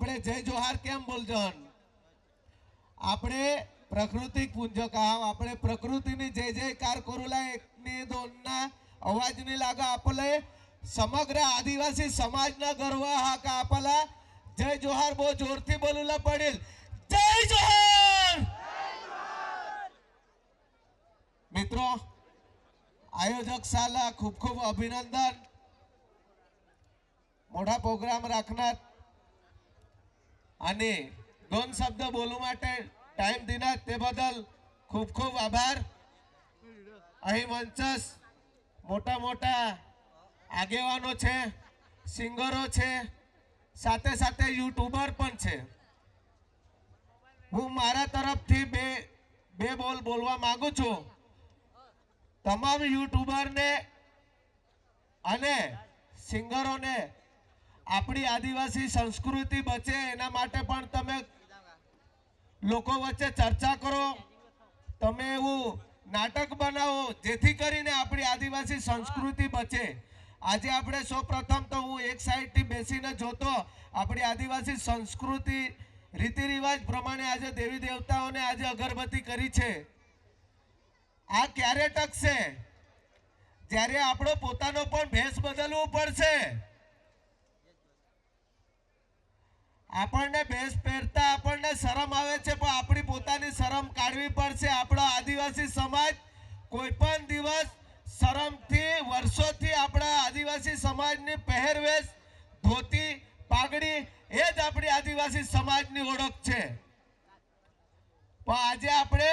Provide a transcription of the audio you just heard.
આપણે જય જોહાર કેમ બોલજો? આપણે પ્રકૃતિ પૂંજક આપણે પ્રકૃતિની જય જયકાર કરુલા એકની દોનના અવાજની લાगा आपले समग्र आदिवासी समाजना गर्व हा का आपला जय जोहार बो जोरથી બોલુલા પડેલ जय जोहार। मित्रों आयोजक साला खूब खूब अभिनंदन। मोठा प्रोग्राम राखणार आणि दोन शब्द बोलू માટે टाइम दिना ते बदल खूब खूब आभार। અહીં મંચસ મોટા મોટા આગેવાનો છે, સિંગરો છે, સાથે સાથે યુટ્યુબર પણ છે। હું મારા તરફથી બે બોલ બોલવા માંગુ છું। તમામ યુટ્યુબરને અને સિંગરોને આપણી આદિવાસી સંસ્કૃતિ બચે એના માટે પણ તમે લોકો વચ્ચે ચર્ચા કરો, તમે એવું નાટક બનાવો જેથી કરીને આપણી આદિવાસી સંસ્કૃતિ બચે। આજે આપણે સૌપ્રથમ તો હું એક સાઈડથી બેસીને જોતો આપણી આદિવાસી સંસ્કૃતિ રીતિ રિવાજ પ્રમાણે આજે દેવી દેવતાઓને આજે અગરબત્તી કરી છે। આ ક્યારે ટકશે? જ્યારે આપણો પોતાનો પણ ભેસ બદલવો પડશે। આપણને ભેસ પહેરતા આપણને શરમ આવે છે, પણ આપણી પોતાની શરમ કાઢવી પડશે। આપણો આદિવાસી સમાજ કોઈ પણ દિવસ શરમથી વર્ષોથી આપણા આદિવાસી સમાજની પહેરવેશ ધોતી પાઘડી એ જ આપણી આદિવાસી સમાજની ઓળખ છે। પણ આજે આપણે